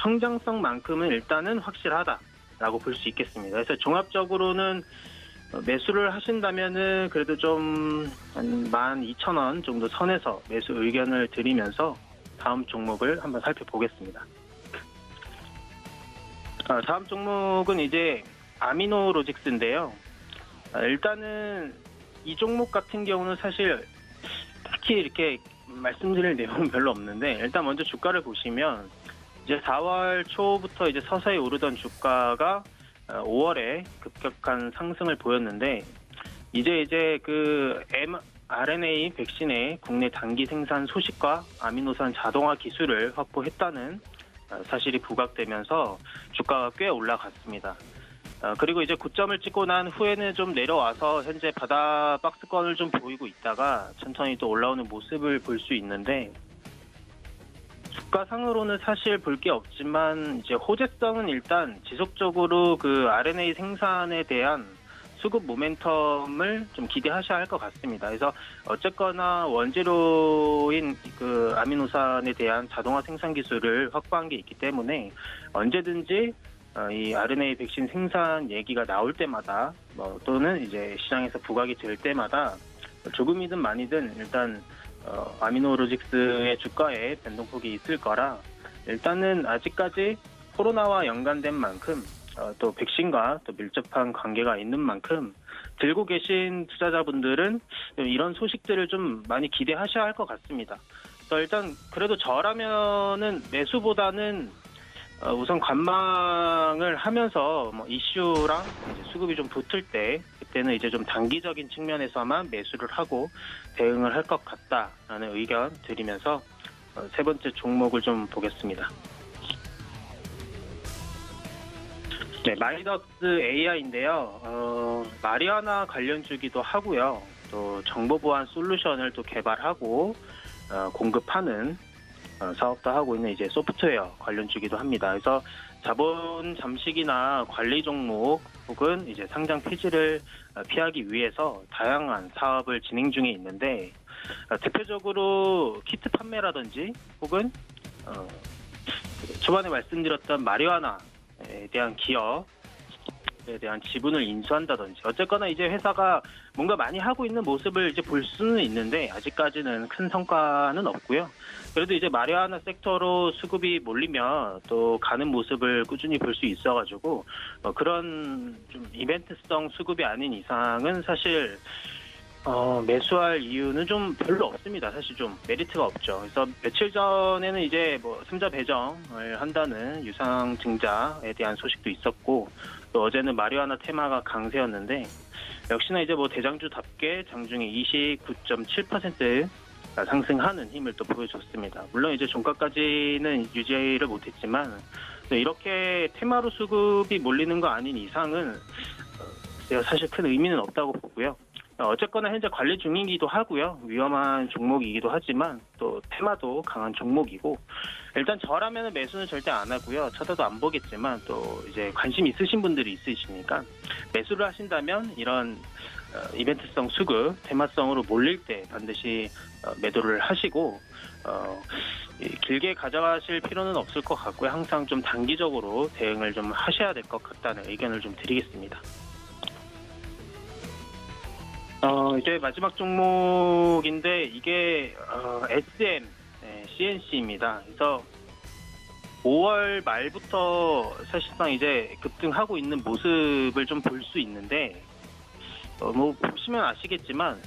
성장성만큼은 일단은 확실하다라고 볼 수 있겠습니다. 그래서 종합적으로는 매수를 하신다면은 그래도 좀 한 12,000원 정도 선에서 매수 의견을 드리면서 다음 종목을 한번 살펴보겠습니다. 다음 종목은 이제 아미노로직스인데요. 일단은 이 종목 같은 경우는 사실 딱히 이렇게 말씀드릴 내용은 별로 없는데 일단 먼저 주가를 보시면 이제 4월 초부터 이제 서서히 오르던 주가가 5월에 급격한 상승을 보였는데 이제 그 mRNA 백신의 국내 단기 생산 소식과 아미노산 자동화 기술을 확보했다는 사실이 부각되면서 주가가 꽤 올라갔습니다. 그리고 이제 고점을 찍고 난 후에는 좀 내려와서 현재 바닥 박스권을 좀 보이고 있다가 천천히 또 올라오는 모습을 볼 수 있는데 주가상으로는 사실 볼 게 없지만 이제 호재성은 일단 지속적으로 그 RNA 생산에 대한 수급 모멘텀을 좀 기대하셔야 할 것 같습니다. 그래서 어쨌거나 원재료인 그 아미노산에 대한 자동화 생산 기술을 확보한 게 있기 때문에 언제든지 이 RNA 백신 생산 얘기가 나올 때마다 또는 이제 시장에서 부각이 될 때마다 조금이든 많이든 일단 아미노로직스의 주가에 변동폭이 있을 거라 일단은 아직까지 코로나와 연관된 만큼 또 백신과 또 밀접한 관계가 있는 만큼 들고 계신 투자자분들은 이런 소식들을 좀 많이 기대하셔야 할 것 같습니다. 그래서 일단 그래도 저라면은 매수보다는 우선 관망을 하면서 이슈랑 이제 수급이 좀 붙을 때 그때는 이제 좀 단기적인 측면에서만 매수를 하고 대응을 할 것 같다라는 의견 드리면서 세 번째 종목을 좀 보겠습니다. 네, 마이덕스 AI인데요. 마리아나 관련주기도 하고요. 또 정보 보안 솔루션을 또 개발하고 공급하는 사업도 하고 있는 이제 소프트웨어 관련주기도 합니다. 그래서 자본 잠식이나 관리 종목 혹은 이제 상장 폐지를 피하기 위해서 다양한 사업을 진행 중에 있는데 대표적으로 키트 판매라든지 혹은 초반에 말씀드렸던 마리화나에 대한 기업에 대한 지분을 인수한다든지 어쨌거나 이제 회사가 뭔가 많이 하고 있는 모습을 이제 볼 수는 있는데 아직까지는 큰 성과는 없고요. 그래도 이제 마리화나 섹터로 수급이 몰리면 또 가는 모습을 꾸준히 볼 수 있어가지고 그런 좀 이벤트성 수급이 아닌 이상은 사실 매수할 이유는 좀 별로 없습니다. 사실 좀 메리트가 없죠. 그래서 며칠 전에는 이제 삼자 배정을 한다는 유상증자에 대한 소식도 있었고 또 어제는 마리화나 테마가 강세였는데 역시나 이제 대장주답게 장중에 29.7% 상승하는 힘을 또 보여줬습니다. 물론 이제 종가까지는 유지를 못했지만 이렇게 테마로 수급이 몰리는 거 아닌 이상은 사실 큰 의미는 없다고 보고요. 어쨌거나 현재 관리 중이기도 하고요. 위험한 종목이기도 하지만 또 테마도 강한 종목이고 일단 저라면 매수는 절대 안 하고요. 쳐다도 안 보겠지만 또 이제 관심 있으신 분들이 있으시니까 매수를 하신다면 이런 이벤트성 수급, 테마성으로 몰릴 때 반드시 매도를 하시고 길게 가져가실 필요는 없을 것 같고요. 항상 좀 단기적으로 대응을 좀 하셔야 될 것 같다는 의견을 좀 드리겠습니다. 이제 마지막 종목인데 이게 SM CNC입니다. 그래서 5월 말부터 사실상 이제 급등하고 있는 모습을 좀 볼 수 있는데 보시면 아시겠지만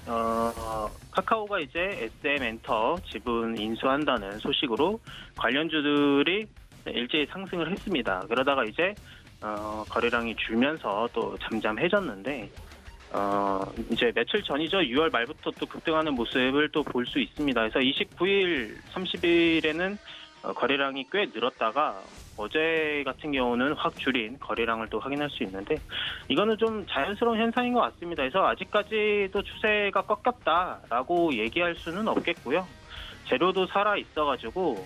카카오가 이제 SM엔터 지분 인수한다는 소식으로 관련주들이 일제히 상승을 했습니다. 그러다가 이제 거래량이 줄면서 또 잠잠해졌는데 이제 며칠 전이죠. 6월 말부터 또 급등하는 모습을 또 볼 수 있습니다. 그래서 29일, 30일에는 거래량이 꽤 늘었다가 어제 같은 경우는 확 줄인 거래량을 또 확인할 수 있는데 이거는 좀 자연스러운 현상인 것 같습니다. 그래서 아직까지도 추세가 꺾였다라고 얘기할 수는 없겠고요. 재료도 살아 있어가지고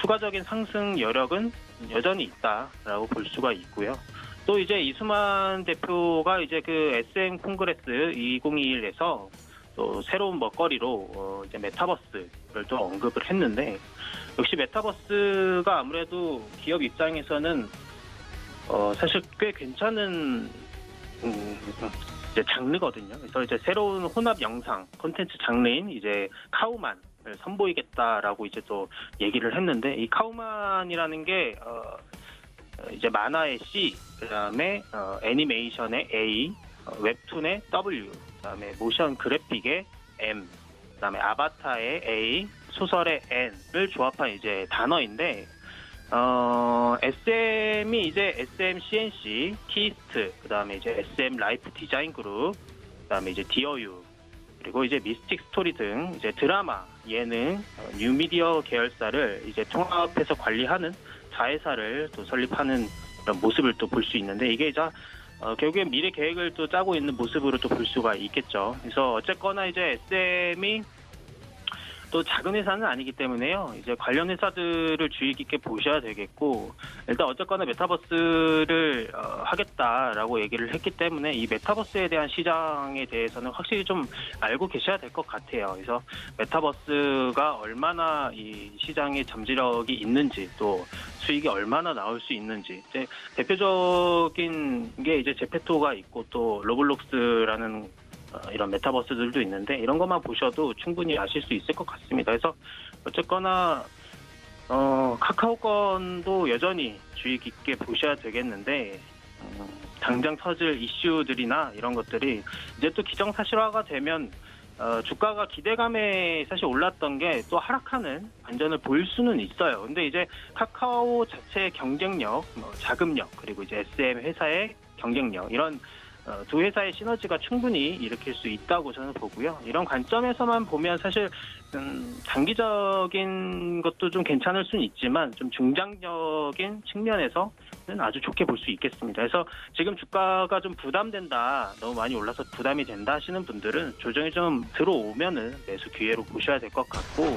추가적인 상승 여력은 여전히 있다라고 볼 수가 있고요. 또 이제 이수만 대표가 이제 그 SM 콩그레스 2021에서 또 새로운 먹거리로 이제 메타버스를 또 언급을 했는데 역시 메타버스가 아무래도 기업 입장에서는 사실 꽤 괜찮은 이제 장르거든요. 그래서 이제 새로운 혼합 영상 콘텐츠 장르인 이제 카우만을 선보이겠다라고 이제 또 얘기를 했는데 이 카우만이라는 게 이제 만화의 C, 그다음에 애니메이션의 A, 웹툰의 W, 그다음에 모션 그래픽의 M, 그다음에 아바타의 A, 소설의 N을 조합한 이제 단어인데 SM이 이제 SM CNC, 키스트, 그다음에 이제 SM 라이프 디자인 그룹, 그다음에 이제 디어유, 그리고 이제 미스틱 스토리 등 이제 드라마, 예능, 뉴미디어 계열사를 이제 통합해서 관리하는 자회사를 또 설립하는 그런 모습을 또 볼 수 있는데, 이게 이제 결국엔 미래 계획을 또 짜고 있는 모습으로 또 볼 수가 있겠죠. 그래서 어쨌거나 이제 SM이 또 작은 회사는 아니기 때문에요. 이제 관련 회사들을 주의 깊게 보셔야 되겠고, 일단 어쨌거나 메타버스를 하겠다라고 얘기를 했기 때문에 이 메타버스에 대한 시장에 대해서는 확실히 좀 알고 계셔야 될 것 같아요. 그래서 메타버스가 얼마나 이 시장에 잠재력이 있는지, 또 수익이 얼마나 나올 수 있는지, 이제 대표적인 게 이제 제페토가 있고 또 로블록스라는 이런 메타버스들도 있는데, 이런 것만 보셔도 충분히 아실 수 있을 것 같습니다. 그래서 어쨌거나 카카오건도 여전히 주의 깊게 보셔야 되겠는데, 당장 터질 이슈들이나 이런 것들이 이제 또 기정사실화가 되면 주가가 기대감에 사실 올랐던 게 또 하락하는 반전을 보일 수는 있어요. 근데 이제 카카오 자체의 경쟁력, 자금력, 그리고 이제 SM 회사의 경쟁력, 이런 두 회사의 시너지가 충분히 일으킬 수 있다고 저는 보고요. 이런 관점에서만 보면 사실 단기적인 것도 좀 괜찮을 수는 있지만, 좀 중장적인 측면에서는 아주 좋게 볼 수 있겠습니다. 그래서 지금 주가가 좀 부담된다, 너무 많이 올라서 부담이 된다 하시는 분들은 조정이 좀 들어오면은 매수 기회로 보셔야 될 것 같고,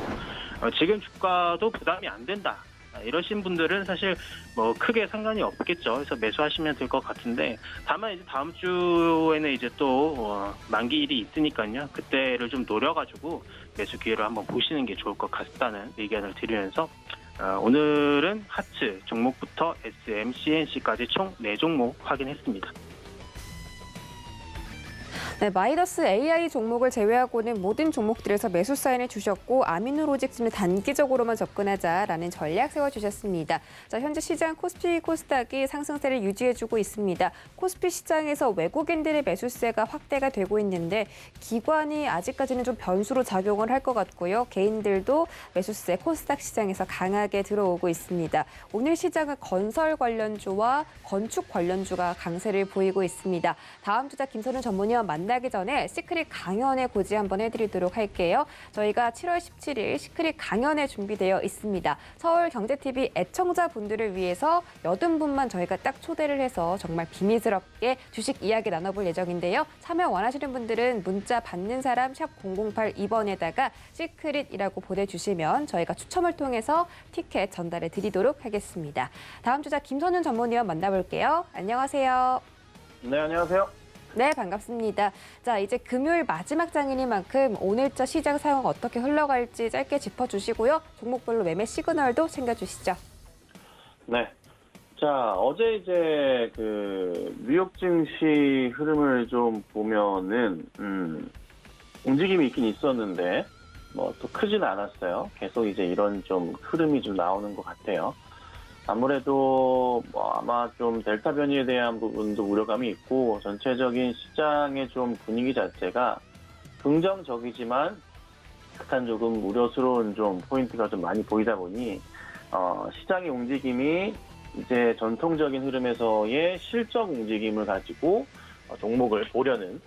지금 주가도 부담이 안 된다 이러신 분들은 사실 뭐 크게 상관이 없겠죠. 그래서 매수하시면 될 것 같은데, 다만 이제 다음 주에는 이제 또 만기일이 있으니까요. 그때를 좀 노려가지고 매수 기회를 한번 보시는 게 좋을 것 같다는 의견을 드리면서, 오늘은 하츠 종목부터 SM, CNC까지 총 4종목 확인했습니다. 네, 마이더스 AI 종목을 제외하고는 모든 종목들에서 매수 사인을 주셨고, 아미노로직스는 단기적으로만 접근하자라는 전략 세워주셨습니다. 자, 현재 시장 코스피 코스닥이 상승세를 유지해주고 있습니다. 코스피 시장에서 외국인들의 매수세가 확대가 되고 있는데, 기관이 아직까지는 좀 변수로 작용을 할 것 같고요. 개인들도 매수세 코스닥 시장에서 강하게 들어오고 있습니다. 오늘 시장은 건설 관련주와 건축 관련주가 강세를 보이고 있습니다. 다음 주자 김선우 전문위원 만나기 전에 시크릿 강연의 고지 한번 해드리도록 할게요. 저희가 7월 17일 시크릿 강연에 준비되어 있습니다. 서울경제TV 애청자분들을 위해서 80분만 저희가 딱 초대를 해서 정말 비밀스럽게 주식 이야기 나눠볼 예정인데요. 참여 원하시는 분들은 문자 받는 사람 샵 0082번에다가 시크릿이라고 보내주시면 저희가 추첨을 통해서 티켓 전달해 드리도록 하겠습니다. 다음 주자 김선윤 전문위원 만나볼게요. 안녕하세요. 네, 안녕하세요. 네, 반갑습니다. 자, 이제 금요일 마지막 장이니만큼 오늘자 시장 상황 어떻게 흘러갈지 짧게 짚어주시고요. 종목별로 매매 시그널도 챙겨주시죠. 네. 자, 어제 이제 뉴욕 증시 흐름을 좀 보면은, 움직임이 있긴 있었는데, 뭐, 또 크진 않았어요. 계속 이제 이런 좀 흐름이 좀 나오는 것 같아요. 아무래도 뭐 아마 좀 델타 변이에 대한 부분도 우려감이 있고, 전체적인 시장의 좀 분위기 자체가 긍정적이지만 약간 조금 우려스러운 좀 포인트가 좀 많이 보이다 보니 시장의 움직임이 이제 전통적인 흐름에서의 실적 움직임을 가지고 종목을 보려는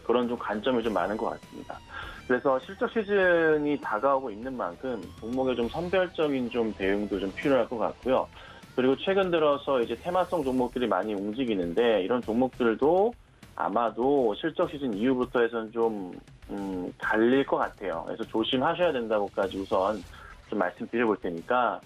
그런 좀 관점이 좀 많은 것 같습니다. 그래서 실적 시즌이 다가오고 있는 만큼 종목의 좀 선별적인 좀 대응도 좀 필요할 것 같고요. 그리고 최근 들어서 이제 테마성 종목들이 많이 움직이는데, 이런 종목들도 아마도 실적 시즌 이후부터 해서는 좀 갈릴 것 같아요. 그래서 조심하셔야 된다고까지 우선 좀 말씀드려볼 테니까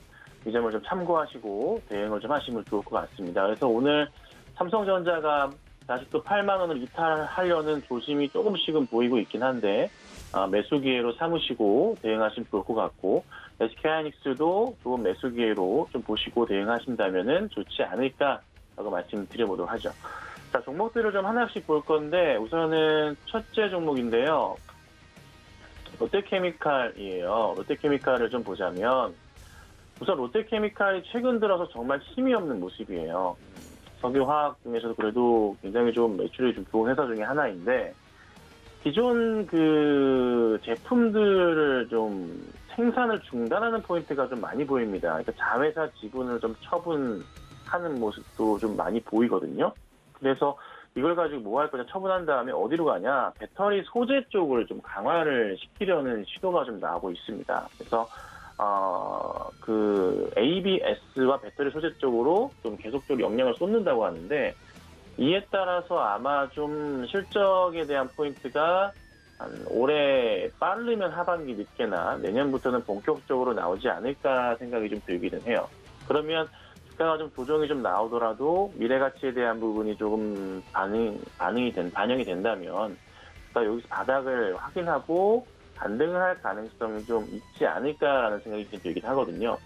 이 점을 좀 참고하시고 대응을 좀 하시면 좋을 것 같습니다. 그래서 오늘 삼성전자가 다시 또 8만 원을 이탈하려는 조짐이 조금씩은 보이고 있긴 한데, 매수 기회로 삼으시고 대응하시면 좋을 것 같고, SK하이닉스도 좋은 매수 기회로 좀 보시고 대응하신다면은 좋지 않을까라고 말씀드려보도록 하죠. 자, 종목들을 좀 하나씩 볼 건데, 우선은 첫째 종목인데요. 롯데케미칼이에요. 롯데케미칼을 좀 보자면, 우선 롯데케미칼이 최근 들어서 정말 힘이 없는 모습이에요. 석유화학 중에서도 그래도 굉장히 좀 매출이 좀 좋은 회사 중에 하나인데, 기존 제품들을 좀 생산을 중단하는 포인트가 좀 많이 보입니다. 그러니까 자회사 지분을 좀 처분하는 모습도 좀 많이 보이거든요. 그래서 이걸 가지고 뭐 할 거냐, 처분한 다음에 어디로 가냐, 배터리 소재 쪽을 좀 강화를 시키려는 시도가 좀 나오고 있습니다. 그래서 그 ABS와 배터리 소재 쪽으로 좀 계속적으로 역량을 쏟는다고 하는데, 이에 따라서 아마 좀 실적에 대한 포인트가 한 올해 빠르면 하반기 늦게나 내년부터는 본격적으로 나오지 않을까 생각이 좀 들기는 해요. 그러면 주가가 좀 조정이 좀 나오더라도 미래 가치에 대한 부분이 조금 반영이 된다면, 그러니까 여기서 바닥을 확인하고 반등을 할 가능성이 좀 있지 않을까라는 생각이 좀 들긴 하거든요.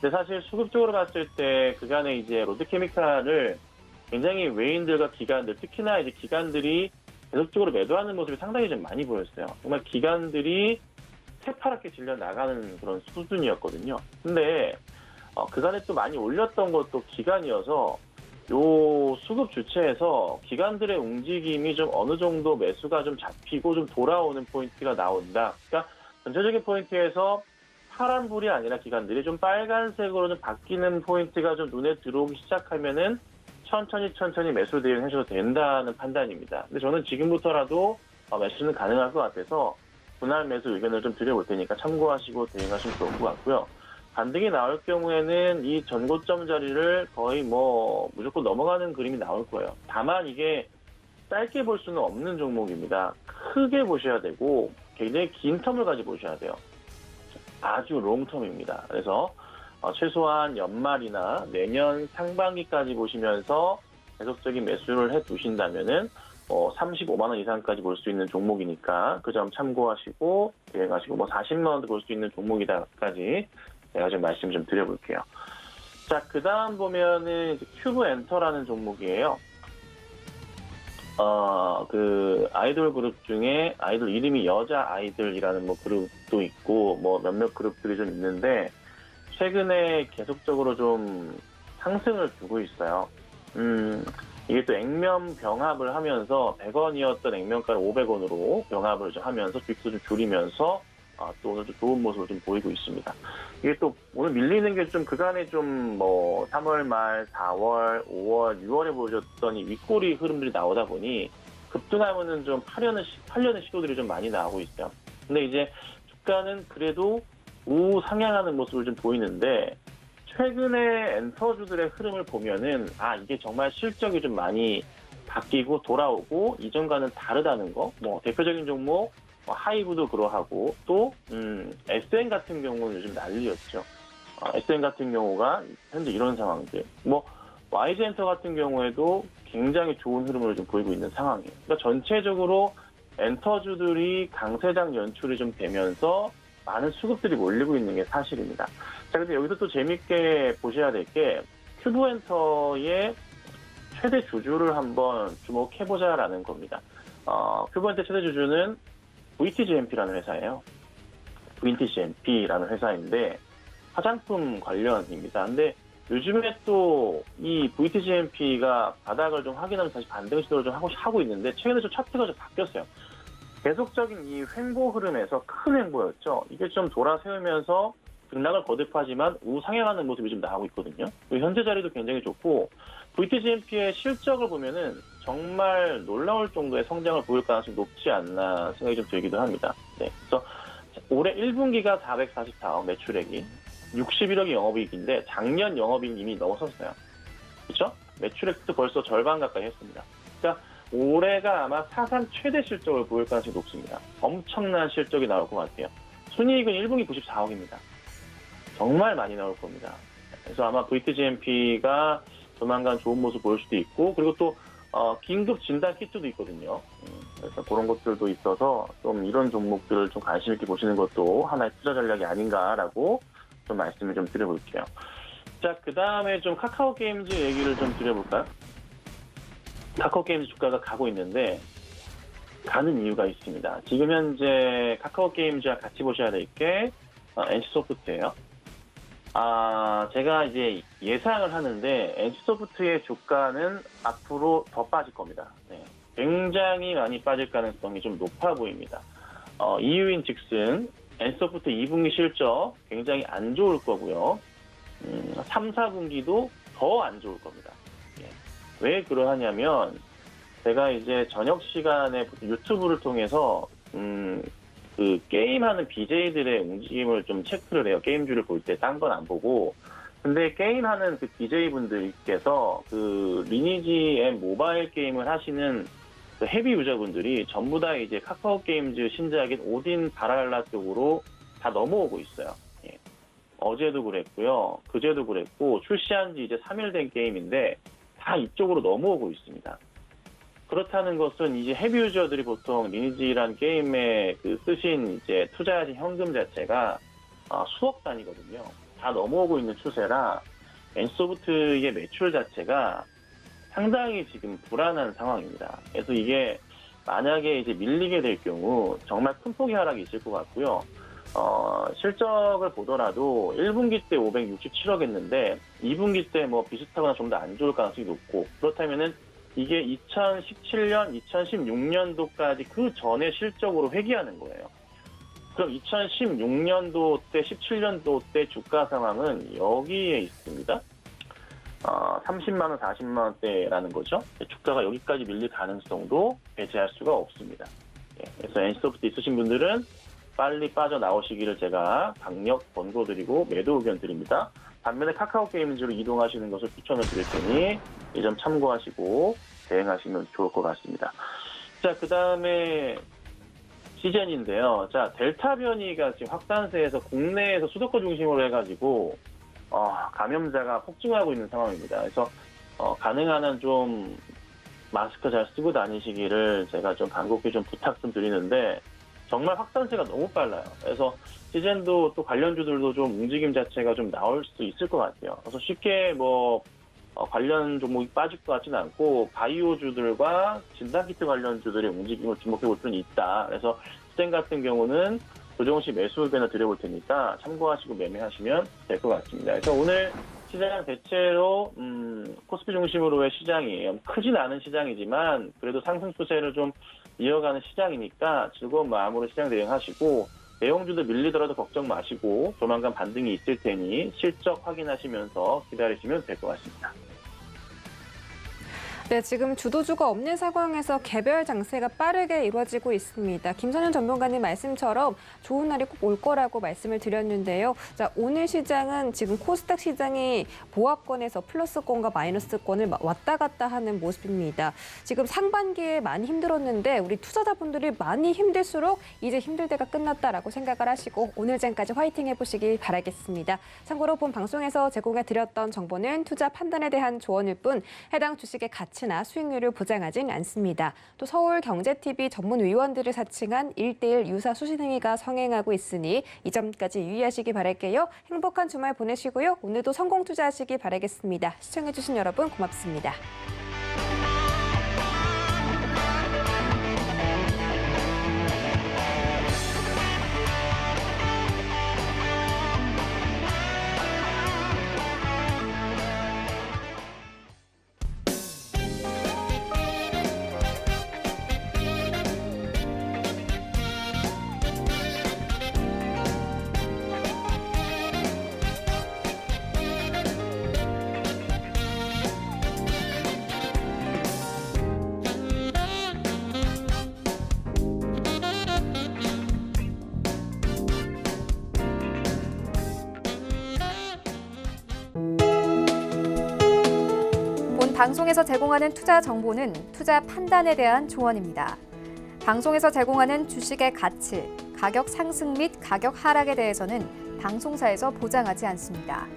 근데 사실 수급적으로 봤을 때 그간에 이제 롯데케미칼을 굉장히 외인들과 기관들, 특히나 이제 기관들이 계속적으로 매도하는 모습이 상당히 좀 많이 보였어요. 정말 기관들이 새파랗게 질려 나가는 그런 수준이었거든요. 근데 그간에 또 많이 올렸던 것도 기관이어서 요 수급 주체에서 기관들의 움직임이 좀 어느 정도 매수가 좀 잡히고 좀 돌아오는 포인트가 나온다. 그러니까 전체적인 포인트에서 파란불이 아니라 기관들이 좀 빨간색으로 좀 바뀌는 포인트가 좀 눈에 들어오기 시작하면은 천천히 매수 대응해줘도 된다는 판단입니다. 근데 저는 지금부터라도 매수는 가능할 것 같아서 분할 매수 의견을 좀 드려볼 테니까 참고하시고 대응하시면 좋을 것 같고요. 반등이 나올 경우에는 이 전고점 자리를 거의 뭐 무조건 넘어가는 그림이 나올 거예요. 다만 이게 짧게 볼 수는 없는 종목입니다. 크게 보셔야 되고 굉장히 긴 텀을 가지고 보셔야 돼요. 아주 롱텀입니다. 그래서 최소한 연말이나 내년 상반기까지 보시면서 계속적인 매수를 해 두신다면은 35만 원 이상까지 볼 수 있는 종목이니까 그 점 참고하시고 대응하시고 40만 원도 볼 수 있는 종목이다까지 제가 좀 말씀 좀 드려볼게요. 자, 그 다음 보면은 큐브 엔터라는 종목이에요. 그 아이돌 그룹 중에 아이돌 이름이 여자 아이들이라는 뭐 그룹도 있고 뭐 몇몇 그룹들이 좀 있는데 최근에 계속적으로 좀 상승을 주고 있어요. 이게 또 액면 병합을 하면서 100원이었던 액면가를 500원으로 병합을 좀 하면서 빅수 좀 줄이면서 또 오늘 좀 좋은 모습을 좀 보이고 있습니다. 이게 또 오늘 밀리는 게 좀 그간에 좀 뭐 3월 말, 4월, 5월, 6월에 보여줬던 이 윗꼬리 흐름들이 나오다 보니 급등하면은 좀 팔려는 시도들이 좀 많이 나오고 있어요. 근데 이제 주가는 그래도 우상향하는 모습을 좀 보이는데 최근에 엔터주들의 흐름을 보면은 이게 정말 실적이 좀 많이 바뀌고 돌아오고 이전과는 다르다는 거. 뭐 대표적인 종목 하이브도 그러하고 또 SN 같은 경우는 요즘 난리였죠. SN 같은 경우가 현재 이런 상황들. 뭐 YG엔터 같은 경우에도 굉장히 좋은 흐름을 좀 보이고 있는 상황이에요. 그러니까 전체적으로 엔터주들이 강세장 연출이 좀 되면서 많은 수급들이 몰리고 있는 게 사실입니다. 자, 근데 여기서 또 재밌게 보셔야 될 게 큐브엔터의 최대 주주를 한번 주목해보자라는 겁니다. 큐브엔터 최대 주주는 VTGMP라는 회사예요. VTGMP라는 회사인데 화장품 관련입니다. 근데 요즘에 또 이 VTGMP가 바닥을 좀 확인하면서 다시 반등 시도를 좀 하고 있는데 최근에 좀 차트가 좀 바뀌었어요. 계속적인 이 횡보 흐름에서 큰 횡보였죠. 이게 좀 돌아세우면서 등락을 거듭하지만 우상향하는 모습이 좀 나오고 있거든요. 현재 자리도 굉장히 좋고 VTGMP의 실적을 보면은 정말 놀라울 정도의 성장을 보일 가능성이 높지 않나 생각이 좀 들기도 합니다. 네, 그래서 올해 1분기가 444억 매출액이 61억이 영업이익인데 작년 영업이익 이미 넘어섰어요. 그렇죠? 매출액도 벌써 절반 가까이 했습니다. 그러니까 올해가 아마 사상 최대 실적을 보일 가능성이 높습니다. 엄청난 실적이 나올 것 같아요. 순이익은 1분기 94억입니다. 정말 많이 나올 겁니다. 그래서 아마 VTGMP가 조만간 좋은 모습 보일 수도 있고 그리고 또 긴급 진단 키트도 있거든요. 그래서 그런 것들도 있어서 좀 이런 종목들을 좀 관심 있게 보시는 것도 하나의 투자 전략이 아닌가라고 좀 말씀을 좀 드려볼게요. 자, 그 다음에 좀 카카오 게임즈 얘기를 좀 드려볼까요? 카카오 게임즈 주가가 가고 있는데 가는 이유가 있습니다. 지금 현재 카카오 게임즈와 같이 보셔야 될 게 NC소프트예요. 제가 이제 예상을 하는데 NC소프트의 주가는 앞으로 더 빠질 겁니다. 네. 굉장히 많이 빠질 가능성이 좀 높아 보입니다. 이유인 즉슨 엔소프트 2분기 실적 굉장히 안 좋을 거고요. 3, 4분기도 더 안 좋을 겁니다. 예. 왜 그러하냐면 제가 이제 저녁 시간에 유튜브를 통해서 그 게임하는 BJ들의 움직임을 좀 체크를 해요. 게임주를 볼 때 딴 건 안 보고. 근데 게임하는 그 BJ분들께서 그 리니지 앤 모바일 게임을 하시는 그 헤비 유저분들이 전부 다 이제 카카오 게임즈 신작인 오딘 바랄라 쪽으로 다 넘어오고 있어요. 예. 어제도 그랬고요. 그제도 그랬고, 출시한 지 이제 3일 된 게임인데 다 이쪽으로 넘어오고 있습니다. 그렇다는 것은 이제 헤비 유저들이 보통 리니지란 게임에 그 쓰신 이제 투자하신 현금 자체가 수억 단위거든요. 다 넘어오고 있는 추세라 엔소프트의 매출 자체가 상당히 지금 불안한 상황입니다. 그래서 이게 만약에 이제 밀리게 될 경우 정말 큰 폭의 하락이 있을 것 같고요. 실적을 보더라도 1분기 때 567억 했는데 2분기 때 뭐 비슷하거나 좀 더 안 좋을 가능성이 높고, 그렇다면은 이게 2017년, 2016년도까지 그 전의 실적으로 회귀하는 거예요. 그럼 2016년도 때, 17년도 때 주가 상황은 여기에 있습니다. 30만 원, 40만 원대라는 거죠. 주가가 여기까지 밀릴 가능성도 배제할 수가 없습니다. 그래서 엔소프트 있으신 분들은 빨리 빠져나오시기를 제가 강력 권고드리고 매도 의견 드립니다. 반면에 카카오 게임즈로 이동하시는 것을 추천을 드릴 테니 이 점 참고하시고 대응하시면 좋을 것 같습니다. 자, 그 다음에 시즌인데요. 자, 델타 변이가 지금 확산세에서 국내에서 수도권 중심으로 해가지고 감염자가 폭증하고 있는 상황입니다. 그래서 가능한 한 좀 마스크 잘 쓰고 다니시기를 제가 좀 간곡히 좀 부탁 좀 드리는데, 정말 확산세가 너무 빨라요. 그래서 시즌도 또 관련주들도 좀 움직임 자체가 좀 나올 수 있을 것 같아요. 그래서 쉽게 뭐 관련 종목이 빠질 것 같지는 않고, 바이오주들과 진단키트 관련주들의 움직임을 주목해 볼 필요는 있다. 그래서 시즌 같은 경우는 조정시 매수 의견을 드려볼 테니까 참고하시고 매매하시면 될 것 같습니다. 그래서 오늘 시장 대체로 코스피 중심으로의 시장이에요. 크진 않은 시장이지만 그래도 상승 추세를 좀 이어가는 시장이니까 즐거운 마음으로 시장 대응하시고, 내용주도 밀리더라도 걱정 마시고 조만간 반등이 있을 테니 실적 확인하시면서 기다리시면 될 것 같습니다. 네, 지금 주도주가 없는 상황에서 개별 장세가 빠르게 이루어지고 있습니다. 김선현 전문가님 말씀처럼 좋은 날이 꼭 올 거라고 말씀을 드렸는데요. 자, 오늘 시장은 지금 코스닥 시장이 보합권에서 플러스권과 마이너스권을 왔다 갔다 하는 모습입니다. 지금 상반기에 많이 힘들었는데 우리 투자자분들이 많이 힘들수록 이제 힘들 때가 끝났다라고 생각을 하시고 오늘장까지 화이팅 해보시길 바라겠습니다. 참고로 본 방송에서 제공해드렸던 정보는 투자 판단에 대한 조언일 뿐 해당 주식의 가치나 수익률을 보장하진 않습니다. 또 서울경제TV 전문위원들을 사칭한 1:1 유사 수신행위가 성행하고 있으니 이 점까지 유의하시기 바랄게요. 행복한 주말 보내시고요. 오늘도 성공 투자하시기 바라겠습니다. 시청해주신 여러분 고맙습니다. 방송에서 제공하는 투자 정보는 투자 판단에 대한 조언입니다. 방송에서 제공하는 주식의 가치, 가격 상승 및 가격 하락에 대해서는 방송사에서 보장하지 않습니다.